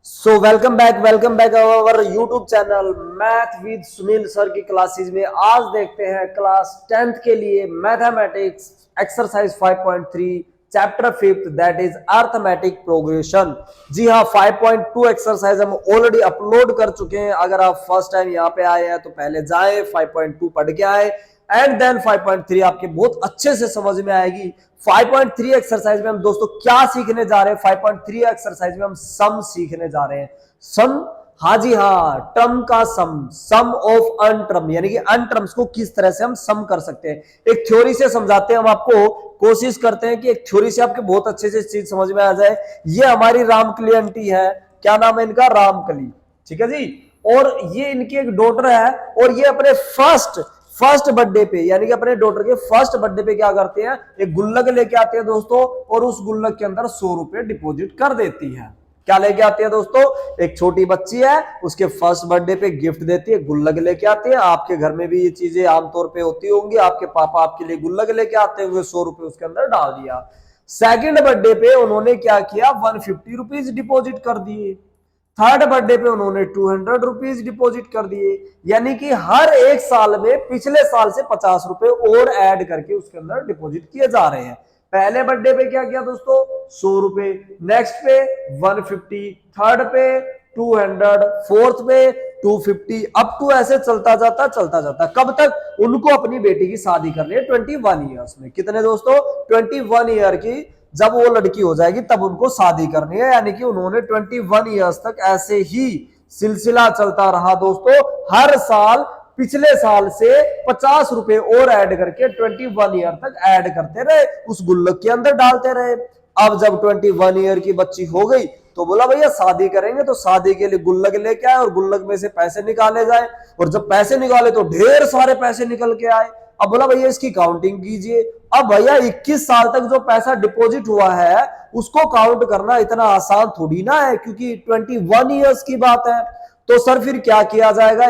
So welcome back our YouTube channel math with Sunil sir की classes में। आज देखते हैं क्लास 10th के लिए mathematics exercise 5.3 chapter 5th that is arithmetic progression. जी हाँ, 5.2 एक्सरसाइज हम ऑलरेडी अपलोड कर चुके हैं। अगर आप फर्स्ट टाइम यहाँ पे आए हैं तो पहले जाए 5.2 पढ़ के आए एंड देन 5.3 आपके बहुत अच्छे से समझ में आएगी। 5.3 एक्सरसाइज में हम दोस्तों क्या सीखने जा रहे हैं? 5.3 एक्सरसाइज में हम सम सीखने जा रहे हैं। सम, हाँ जी हाँ, टर्म का सम ऑफ अनटर्म, यानी कि अनटर्म्स को किस तरह से हम सम कर सकते हैं। एक थ्योरी से समझाते हैं हम आपको, कोशिश करते हैं कि एक थ्योरी से आपके बहुत अच्छे से चीज समझ में आ जाए। ये हमारी रामकली आंटी है, क्या नाम है इनका? रामकली, ठीक है जी। और ये इनकी एक डॉटर है और ये अपने फर्स्ट बर्थडे पे, यानी कि अपने डॉटर के फर्स्ट बर्थडे पे क्या करते हैं, एक गुल्लक लेके आते हैं दोस्तों, और उस गुल्लक के अंदर 100 रुपए डिपॉजिट कर देती है। क्या लेके आते हैं दोस्तों? एक छोटी बच्ची है, उसके फर्स्ट बर्थडे पे गिफ्ट देती है, गुल्लक लेके आते हैं। आपके घर में भी ये चीजें आमतौर पे होती होंगी, आपके पापा आपके लिए गुल्लक लेके आते होंगे, 100 रुपए उसके अंदर डाल दिया। सेकंड बर्थडे पे उन्होंने क्या किया, 150 रुपीज डिपॉजिट कर दिए। थर्ड बर्थडे पे उन्होंने 200 रुपीज डिपॉजिट कर दिए, यानी कि हर एक साल में पिछले साल से 50 रुपए और ऐड करके उसके अंदर डिपॉजिट किए जा रहे हैं। पहले बर्थडे पे क्या किया दोस्तों? 100 रुपए, नेक्स्ट पे 150, थर्ड पे 200, फोर्थ पे 250, अप टू ऐसे चलता जाता। कब तक? उनको अपनी बेटी की शादी करनी है 21 ईयर्स में। कितने दोस्तों? 21 ईयर की जब वो लड़की हो जाएगी तब उनको शादी करनी है, यानी कि उन्होंने 21 ईयर्स तक ऐसे ही सिलसिला चलता रहा दोस्तों। हर साल पिछले साल से 50 रुपए और ऐड करके 21 ईयर तक ऐड करते रहे, उस गुल्लक के अंदर डालते रहे। अब जब 21 ईयर की बच्ची हो गई तो बोला भैया शादी करेंगे, तो शादी के लिए गुल्लक लेके आए और गुल्लक में से पैसे निकाले जाए। और जब पैसे निकाले तो ढेर सारे पैसे निकल के आए। अब बोला भैया इसकी काउंटिंग कीजिए। अब भैया 21 साल तक जो पैसा डिपॉजिट हुआ है उसको काउंट करना इतना आसान थोड़ी ना है, क्योंकि 21 ईयर्स की बात है। तो सर फिर क्या किया जाएगा?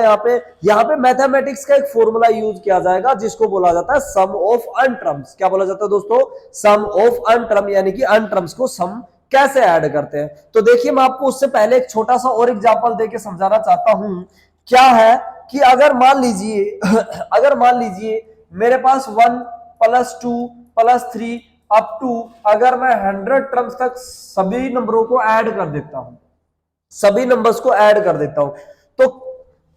यहाँ पे मैथमेटिक्स का एक फॉर्मूला यूज किया जाएगा जिसको बोला जाता है सम ऑफ अनटर्म्स। क्या बोला जाता है दोस्तों? सम ऑफ अनटर्म, यानी कि अनटर्म्स को सम कैसे ऐड करते हैं। तो देखिए मैं आपको उससे पहले एक छोटा सा और एग्जांपल देके समझाना चाहता हूं। क्या है कि अगर मान लीजिए मेरे पास 1 + 2 + 3 अप टू, अगर मैं 100 टर्म्स तक सभी नंबरों को ऐड कर देता हूं, सभी नंबर्स को ऐड कर देता हूं, तो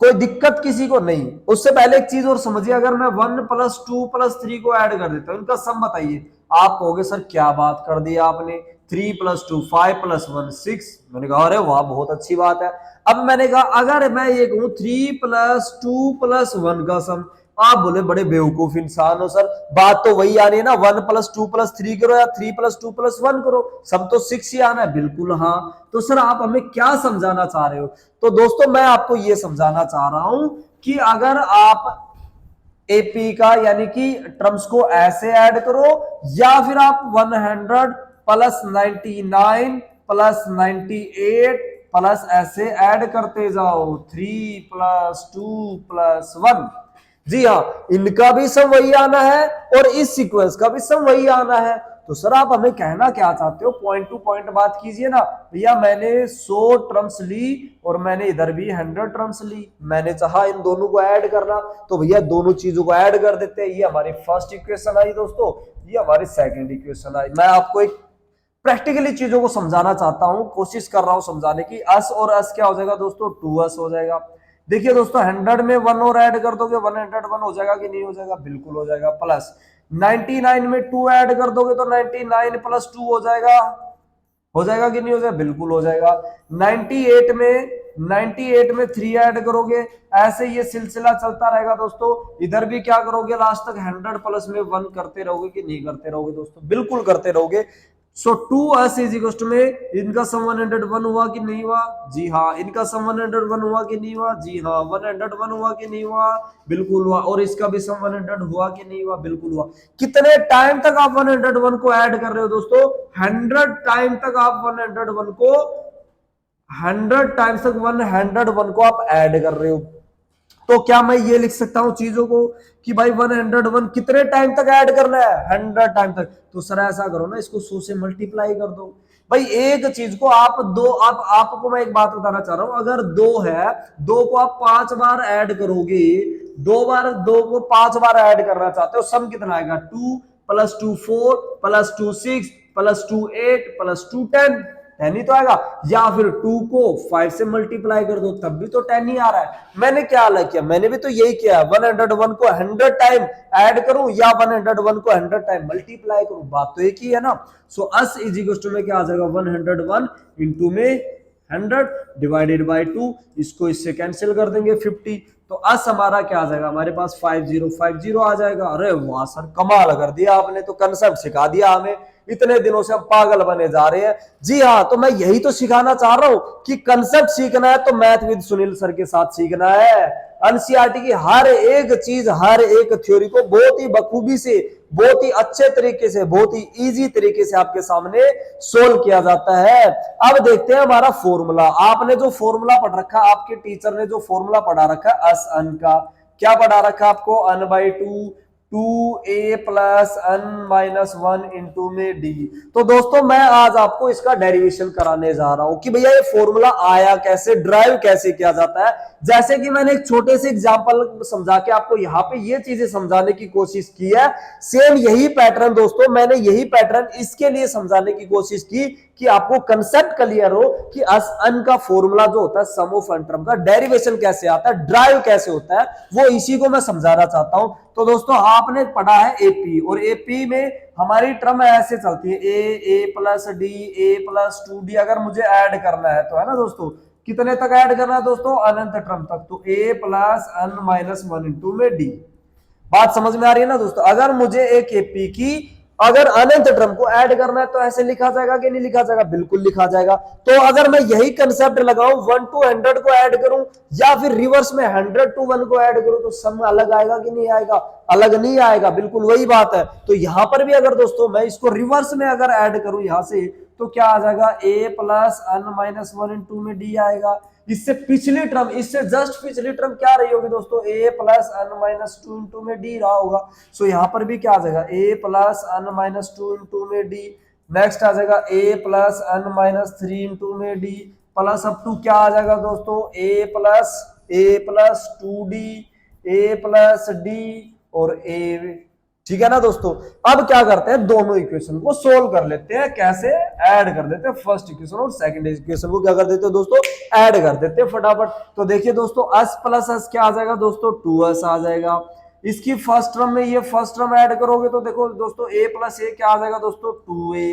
कोई दिक्कत किसी को नहीं। उससे पहले एक चीज और समझिए, अगर मैं 1 + 2 + 3 को ऐड कर देता हूं, इनका सम बताइए। आप कहोगे सर क्या बात कर दी आपने, 3 + 2 5 + 1 6। मैंने कहा अरे वाह बहुत अच्छी बात है। अब मैंने कहा अगर मैं ये कहूं 3 + 2 + 1 का सम, आप बोले बड़े बेवकूफ इंसान हो सर, बात तो वही आ रही है ना, 1 + 2 + 3 करो या 3 + 2 + 1 करो, सब तो 6 ही आना है। बिल्कुल हाँ। तो सर आप हमें क्या समझाना चाह रहे हो? तो दोस्तों मैं आपको यह समझाना चाह रहा हूं कि अगर आप एपी का यानी कि टर्म्स को ऐसे ऐड करो, या फिर आप 100 + 99 + 98 प्लस ऐसे ऐड करते जाओ, 3 + 2 + 1। जी हाँ, इनका भी सम वही आना है और इस सीक्वेंस का भी सम वही आना है। तो सर आप हमें कहना क्या चाहते हो? पॉइंट टू पॉइंट बात कीजिए ना। भैया मैंने 100 टर्म्स ली और मैंने इधर भी 100 टर्म्स ली, मैंने चाहा इन दोनों को ऐड करना, तो भैया दोनों चीजों को ऐड कर देते हैं। ये हमारी फर्स्ट इक्वेशन आई दोस्तों, ये हमारी सेकंड इक्वेशन आई। मैं आपको एक प्रैक्टिकली चीजों को समझाना चाहता हूं, कोशिश कर रहा हूं समझाने की। अस और अस क्या हो जाएगा दोस्तों? 2s हो जाएगा। देखिए दोस्तों 100 में 1 और ऐड कर दोगे, 101 हो जाएगा कि नहीं हो जाएगा? बिल्कुल हो जाएगा। प्लस 99 में 2 ऐड कर दोगे तो 99 + 2 हो जाएगा कि नहीं हो जाएगा? बिल्कुल हो जाएगा। 98 में 3 ऐड करोगे, ऐसे ये सिलसिला चलता रहेगा दोस्तों। इधर भी क्या करोगे? लास्ट तक 100 प्लस में 1 करते रहोगे कि नहीं करते रहोगे दोस्तों? बिल्कुल करते रहोगे। सो 2s = में इनका सम 101 हुआ कि नहीं हुआ? जी हाँ। इनका सम 101 हुआ कि नहीं हुआ? जी हाँ। 101 हुआ कि नहीं हुआ? बिल्कुल हुआ। और इसका भी सम 100 हुआ कि नहीं हुआ? बिल्कुल हुआ। कितने टाइम तक आप 101 को ऐड कर रहे हो दोस्तों? 100 टाइम तक आप 101 को 100 टाइम्स तक 101 को आप ऐड कर रहे हो। तो क्या मैं ये लिख सकता हूं चीजों को कि भाई 101 कितने टाइम तक ऐड करना है? 100 टाइम तक। तो सर ऐसा करो ना, इसको 100 से मल्टीप्लाई कर दो। भाई एक चीज को आप दो, आपको मैं एक बात बताना चाह रहा हूं, अगर दो है, दो को आप 5 बार ऐड करोगे, दो को 5 बार ऐड करना चाहते हो, सम कितना आएगा? 2 + 2 4 + 2 6 + 2 8 + 2 10, 10 ही तो आएगा। या फिर 2 को 5 से मल्टीप्लाई कर दो, तब भी तो 10 ही आ रहा है। मैंने क्या अलग किया? मैंने भी तो यही किया, 101 को 100 टाइम ऐड करूं या 101 को 100 टाइम मल्टीप्लाई करूं, बात तो एक ही है ना। सो अस इज इक्वल टू में क्या आ जाएगा? 101 इंटू में 100 डिवाइडेड बाय 2, इसको इससे कैंसिल कर देंगे 50, तो अस हमारा क्या आ जाएगा? हमारे पास 5050 आ जाएगा। अरे वाह सर, कमाल कर दिया आपने, तो कंसेप्ट सिखा दिया हमें। इतने दिनों से हम पागल बने जा रहे हैं। जी हाँ, तो मैं यही तो सिखाना चाह रहा हूं कि कंसेप्ट सीखना है तो मैथ विद सुनील सर के साथ सीखना है। एनसीईआरटी की हर एक चीज, हर एक थ्योरी को बहुत ही बखूबी से, बहुत ही अच्छे तरीके से, बहुत ही इजी तरीके से आपके सामने सोल्व किया जाता है। अब देखते हैं हमारा फॉर्मूला। आपने जो फॉर्मूला पढ़ रखा, आपके टीचर ने जो फॉर्मूला पढ़ा रखा अस अन का, क्या पढ़ा रखा आपको? अन/2 2a + n-1 इंटू में डी। तो दोस्तों मैं आज आपको इसका डेरिवेशन कराने जा रहा हूं कि भैया ये फॉर्मूला आया कैसे, ड्राइव कैसे किया जाता है। जैसे कि मैंने एक छोटे से एग्जांपल समझा के आपको यहाँ पे ये चीजें समझाने की कोशिश की है। सेम यही पैटर्न दोस्तों, मैंने यही पैटर्न इसके लिए समझाने की कोशिश की कि आपको कंसेप्ट क्लियर हो कि अस अन का फॉर्मूला जो होता है, सम ऑफ अनटर्म का डेरिवेशन कैसे आता है, ड्राइव कैसे होता है, वो इसी को मैं समझाना चाहता हूं। तो दोस्तों आपने पढ़ा है एपी, और एपी में हमारी टर्म ऐसे चलती है, ए + डी, a + 2d। अगर मुझे ऐड करना है तो, है ना दोस्तों, कितने तक ऐड करना है दोस्तों? अनंत टर्म तक। तो a + n-1 इंटू में डी। बात समझ में आ रही है ना दोस्तों? अगर मुझे एक एपी की अगर अनंत टर्म को ऐड करना है तो ऐसे लिखा जाएगा कि नहीं लिखा जाएगा? बिल्कुल लिखा जाएगा। तो अगर मैं यही कंसेप्ट लगाऊं, 1 to 100 को ऐड करूं या फिर रिवर्स में 100 to 1 को ऐड करूं, तो सम अलग आएगा कि नहीं आएगा? अलग नहीं आएगा, बिल्कुल वही बात है। तो यहां पर भी अगर दोस्तों मैं इसको रिवर्स में अगर ऐड करूं यहां से, तो क्या आ जाएगा? a + n-1 इंटू में डी आएगा। इससे पिछली टर्म, इससे जस्ट पिछली टर्म क्या रही होगी दोस्तों? a + n-2 इंटू में डी रहा होगा। सो यहां पर भी क्या आ जाएगा? a + n-2 इंटू में डी। नेक्स्ट आ जाएगा a + n-3 इंटू में डी, प्लस अप टू क्या आ जाएगा दोस्तों? a + 2d, a + d और a। ठीक है ना दोस्तों? अब क्या करते हैं, दोनों इक्वेशन को सोल्व कर लेते हैं। कैसे? ऐड कर देते हैं फर्स्ट इक्वेशन और सेकंड इक्वेशन को, क्या कर देते हैं दोस्तों? ऐड कर देते हैं फटाफट। तो देखिए दोस्तों, s + s क्या आ जाएगा दोस्तों? 2s आ जाएगा। इसकी फर्स्ट टर्म में ये फर्स्ट टर्म ऐड करोगे तो देखो दोस्तों, a + a क्या आ जाएगा दोस्तों? 2a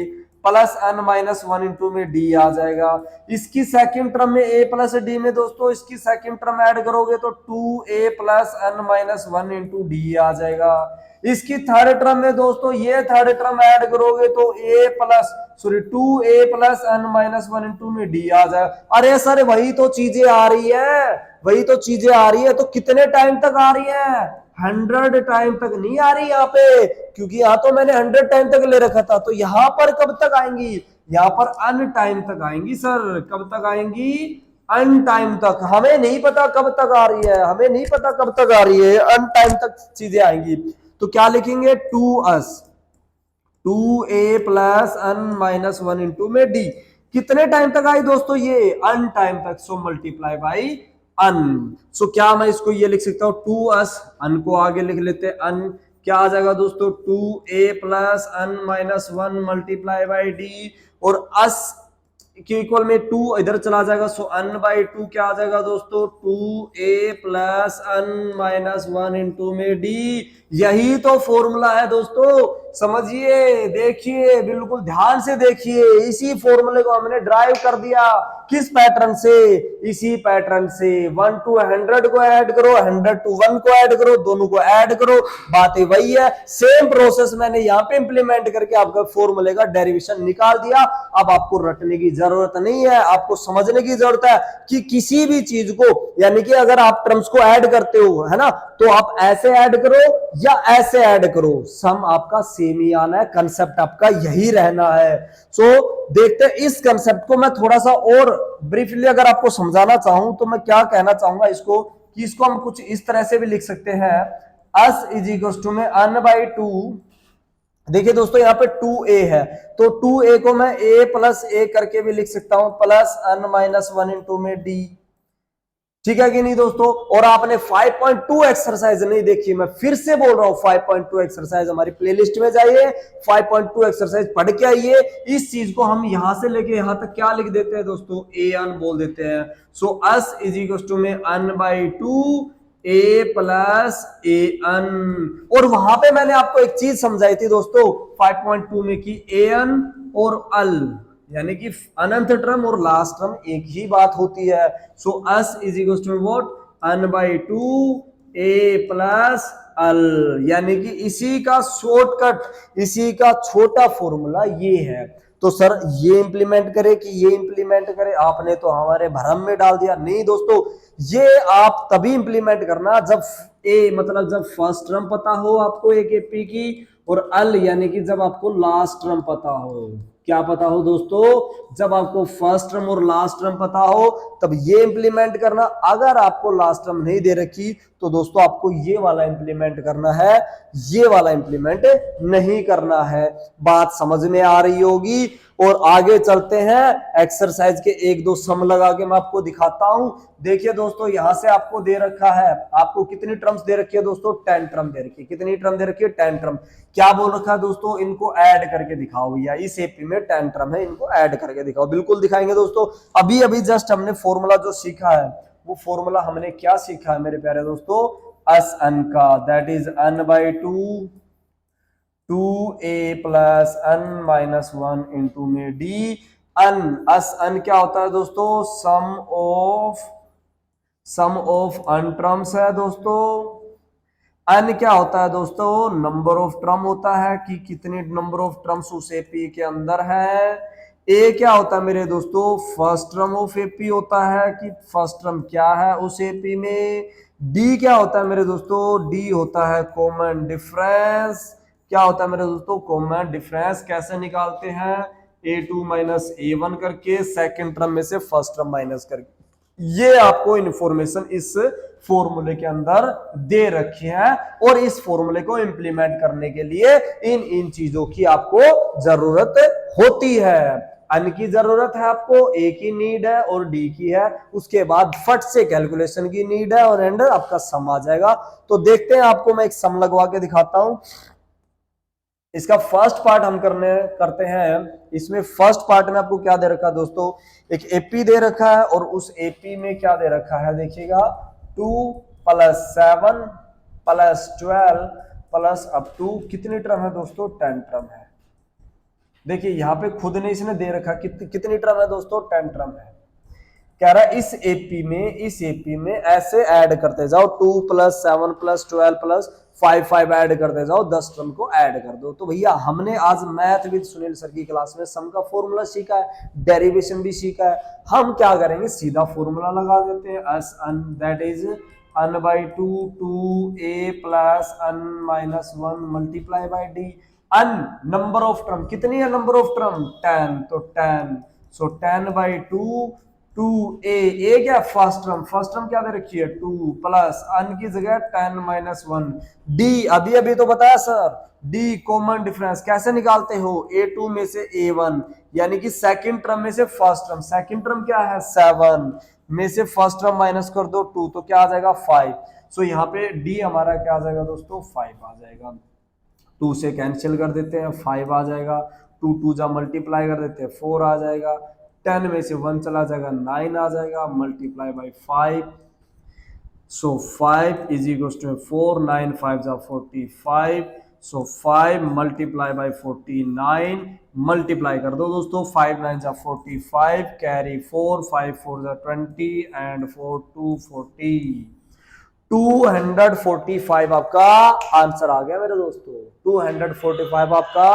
+ n-1 इंटू में d आ जाएगा। इसकी सेकंड टर्म में a + d में दोस्तों, इसकी सेकंड टर्म ऐड करोगे तो 2a + n-1 इंटू d आ जाएगा। इसकी थर्ड टर्म में दोस्तों, ये थर्ड टर्म ऐड करोगे तो 2a + n-1 इंटू में d आ जाएगा। अरे सर वही तो चीजें आ रही है, वही तो चीजें आ रही है। तो कितने टाइम तक आ रही है? 100 टाइम तक नहीं आ रही यहाँ पे, क्योंकि यहाँ तो मैंने 100 टाइम तक ले रखा था। तो यहाँ पर कब तक आएंगी? यहाँ पर अन टाइम तक आएंगी सर। कब तक आएंगी? अन टाइम तक। हमें नहीं पता कब तक आ रही है, हमें नहीं पता कब तक आ रही है, अन टाइम तक चीजें आएंगी। तो क्या लिखेंगे? 2s 2a + n-1 इंटू में d। कितने टाइम तक आई दोस्तों? ये अन टाइम तक। सो मल्टीप्लाई बाई अन। सो क्या मैं इसको ये लिख सकता हूं? 2s, अन को आगे लिख लेते हैं। अन क्या आ जाएगा दोस्तों? 2a + n-1 multiply by d, और अस के इक्वल में 2 इधर चला जाएगा। सो n/2 क्या आ जाएगा दोस्तों? 2a + n-1 इंटू में d। यही तो फॉर्मूला है दोस्तों, समझिए, देखिए, बिल्कुल ध्यान से देखिए। इसी फॉर्मूले को हमने ड्राइव कर दिया। किस पैटर्न से? इसी पैटर्न से। 1 to 100 को ऐड करो, 100 to 1 को ऐड करो, दोनों को ऐड करो, बातें वही है। सेम प्रोसेस मैंने यहाँ पे इंप्लीमेंट करके आपका फॉर्मूले का डेरिवेशन निकाल दिया। अब आपको रटने की जरूरत नहीं है, आपको समझने की जरूरत है कि किसी भी चीज को, यानी कि अगर आप टर्म्स को ऐड करते हो, है ना, तो आप ऐसे ऐड करो या ऐसे ऐड करो, सम आपका सेम ही आना है, कंसेप्ट आपका यही रहना है। सो देखते हैं इस कंसेप्ट को मैं थोड़ा सा और ब्रीफली अगर आपको समझाना चाहूं तो मैं क्या कहना चाहूंगा इसको, कि इसको हम कुछ इस तरह से भी लिख सकते हैं। s = में n/2 देखिए दोस्तों यहाँ पे 2a है, तो 2a को मैं a प्लस ए करके भी लिख सकता हूं, प्लस n माइनस 1 इंटू में d। ठीक है कि नहीं दोस्तों। और आपने 5.2 एक्सरसाइज नहीं देखी, मैं फिर से बोल रहा हूं 5.2 एक्सरसाइज हमारी प्लेलिस्ट में जाइए, 5.2 एक्सरसाइज पढ़ के आइए। इस चीज को हम यहां से लेके यहां तक क्या लिख देते हैं दोस्तों, ए अन बोल देते हैं। सो अस इज इक्वल टू में अन बाई टू ए प्लस ए अन। और वहां पे मैंने आपको एक चीज समझाई थी दोस्तों 5.2 में कि ए अन और अल यानी कि अनंत टर्म और लास्ट टर्म एक ही बात होती है। So S is equal to what, n by two a plus l, यानी कि इसी का शॉर्टकट, इसी का छोटा फॉर्मूला ये है। तो सर ये इंप्लीमेंट करे कि ये इंप्लीमेंट करे, आपने तो हमारे भ्रम में डाल दिया। नहीं दोस्तों, ये आप तभी इंप्लीमेंट करना जब ए मतलब जब फर्स्ट टर्म पता हो आपको एक एपी की, और अल यानी कि जब आपको लास्ट टर्म पता हो। क्या पता हो दोस्तों, जब आपको फर्स्ट टर्म और लास्ट टर्म पता हो तब ये इंप्लीमेंट करना। अगर आपको लास्ट टर्म नहीं दे रखी तो दोस्तों आपको ये वाला इंप्लीमेंट करना है, ये वाला इंप्लीमेंट नहीं करना है। बात समझ में आ रही होगी। और आगे चलते हैं, एक्सरसाइज के एक दो सम लगा के मैं आपको दिखाता हूं। देखिए दोस्तों यहां से आपको दे रखा है, आपको कितनी टर्म्स दे रखी है दोस्तों, 10 टर्म दे रखी है। कितनी टर्म दे रखी है, 10 टर्म। क्या बोल रखा है दोस्तों, इनको ऐड करके दिखाओ भैया, इस एपी में 10 टर्म है, इनको ऐड करके दिखाओ। बिल्कुल दिखाएंगे दोस्तों। अभी अभी जस्ट हमने फॉर्मूला जो सीखा है, वो फॉर्मूला हमने क्या सीखा है मेरे प्यारे दोस्तों, अस अन का, that is n by two a plus n minus 1 into में डी। अन, अस अन क्या होता है दोस्तों, सम ऑफ अन टर्म्स है दोस्तों। अन क्या होता है दोस्तों, नंबर ऑफ टर्म होता है कि कितने नंबर ऑफ टर्म्स उस एपी के अंदर है। ए क्या होता है मेरे दोस्तों, फर्स्ट टर्म ऑफ एपी होता है कि फर्स्ट टर्म क्या है उस एपी में। डी क्या होता है मेरे दोस्तों, डी होता है कॉमन डिफरेंस। क्या होता है मेरे दोस्तों, कॉमन डिफरेंस। कैसे निकालते हैं, a2 माइनस a1 करके, सेकेंड टर्म में से फर्स्ट टर्म माइनस करके। ये आपको इंफॉर्मेशन इस फॉर्मूले के अंदर दे रखी है, और इस फॉर्मूले को इंप्लीमेंट करने के लिए इन इन चीजों की आपको जरूरत होती है। अन की जरूरत है आपको, ए की नीड है और डी की है, उसके बाद फट से कैलकुलेशन की नीड है, और एंड आपका सम आ जाएगा। तो देखते हैं, आपको मैं एक सम लगवा के दिखाता हूं। इसका फर्स्ट पार्ट हम करते हैं। इसमें फर्स्ट पार्ट में आपको क्या दे रखा है दोस्तों, एक एपी दे रखा है, और उस एपी में क्या दे रखा है देखिएगा, 2 plus 7 plus 12 plus up to कितनी टर्म है दोस्तों, 10 टर्म है। देखिए यहाँ पे खुद ने इसने दे रखा कितनी टर्म है दोस्तों, 10 टर्म है। कह रहा है इस एपी में ऐसे ऐड करते जाओ, 2 प्लस 7 प्लस 12 प्लस 5 ऐड करते जाओ, 10 टर्म को ऐड कर दो। तो भैया हमने आज मैथ विद सुनील सर की क्लास में सम का फॉर्मूला सीखा है, डेरिवेशन भी सीखा है। हम क्या करेंगे, सीधा फॉर्मूला लगा देते हैं, S n that is n by two a plus n minus 1 multiply by d. N number of term कितनी है, नंबर ऑफ टर्म 10, तो 10, सो 10 बाई टू ए क्या फर्स्ट टर्म क्या दे रखी है 2 प्लस अन की जगह 10 माइनस 1 डी। अभी तो बताया सर, डी कॉमन डिफरेंस कैसे निकालते हो, a2 में से a1, यानी कि सेकंड टर्म में से फर्स्ट टर्म, सेकंड टर्म क्या है 7 में से फर्स्ट टर्म माइनस कर दो 2, तो क्या आ जाएगा 5। सो यहाँ पे डी हमारा क्या आ जाएगा दोस्तों, 5 आ जाएगा। 2 से कैंसिल कर देते हैं, 5 आ जाएगा। 2 जा मल्टीप्लाई कर देते हैं, 4 आ जाएगा। 10 में से 1 चला जाएगा, 9 आ जाएगा, multiply by 5। So 5 is equal to 4, 9 5 जा 45। सो 5 मल्टीप्लाई बाई 49, मल्टीप्लाई कर दो दोस्तों, 5 9 जा 45, कैरी 4, 5 4 जा 20 एंड 4 2 40। 245 आपका आंसर आ गया मेरे दोस्तों, 245 आपका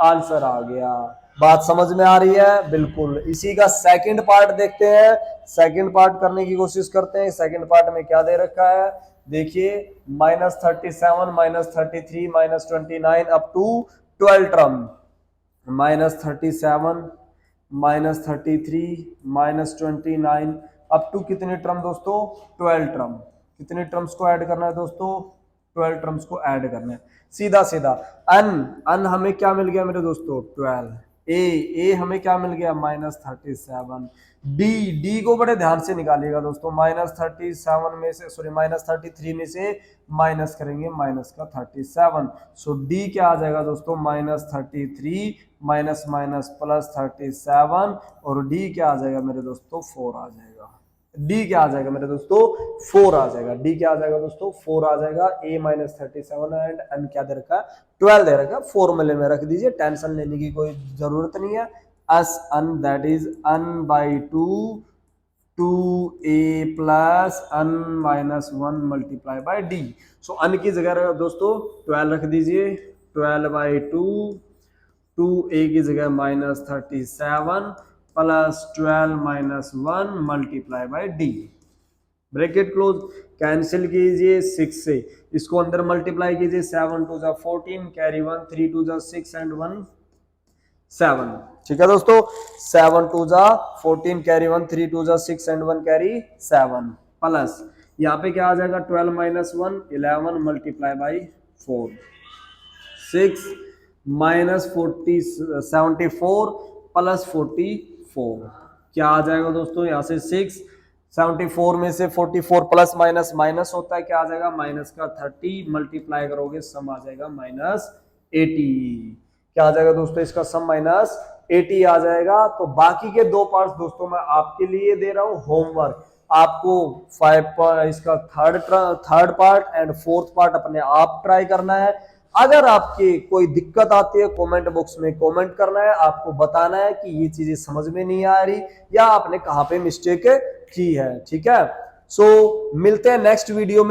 आंसर आ गया। बात समझ में आ रही है, बिल्कुल। इसी का सेकंड पार्ट देखते हैं, सेकंड पार्ट करने की कोशिश करते हैं। सेकंड पार्ट में क्या दे रखा है देखिए, -37 -33 -29 up to 12 term, -37 -33 -29 up to कितने टर्म दोस्तों, 12 टर्म। कितने टर्म्स को ऐड करना है दोस्तों, 12 टर्म्स को ऐड करना है सीधा सीधा। अन हमें क्या मिल गया मेरे दोस्तों 12, ए हमें क्या मिल गया -37, डी को बड़े ध्यान से निकालिएगा दोस्तों, -37 में से सॉरी -33 में से माइनस करेंगे माइनस का 37, सो डी क्या आ जाएगा दोस्तों -33 माइनस माइनस प्लस 37 और डी क्या आ जाएगा मेरे दोस्तों 4 आ जाएगा। डी क्या आ जाएगा मेरे दोस्तों 4 आ जाएगा। डी क्या आ जाएगा दोस्तों 4 आ जाएगा। ए -37 एंड एन क्या दे रखा 12 दे रखा, फॉर्मूले में रख दीजिए, टेंशन लेने की कोई जरूरत नहीं है। S n that is n by 2 a plus n -1 multiply by d. So n की जगह दोस्तों 12 रख दीजिए, 12 बाई 2 ए की जगह -37 plus 12 -1 multiply by D, bracket close, cancel कीजिए 6 से, इसको अंदर मल्टीप्लाई कीजिए, 7 2 जा 14 कैरी 1 3 2 जा 6 एंड 1 7, ठीक है दोस्तों, 7 2 जा 14 कैरी 1 3 2 जा 6 एंड 1 कैरी 7 प्लस यहाँ पे क्या आ जाएगा 12 -1 11 मल्टीप्लाई बाई 4 6 -40 74 प्लस 44 क्या आ जाएगा दोस्तों यहाँ से 6 74 में से 44 प्लस माइनस माइनस होता है, क्या आ जाएगा माइनस का 30 मल्टीप्लाई करोगे सम आ जाएगा -80, क्या आ जाएगा दोस्तों इसका सम -80 आ जाएगा। तो बाकी के 2 पार्ट्स दोस्तों मैं आपके लिए दे रहा हूं होमवर्क, आपको 5 इसका third part and 4th part अपने आप ट्राई करना है। अगर आपकी कोई दिक्कत आती है कमेंट बॉक्स में कमेंट करना है, आपको बताना है कि ये चीजें समझ में नहीं आ रही या आपने कहां पे मिस्टेक की है, ठीक है। सो मिलते हैं नेक्स्ट वीडियो में।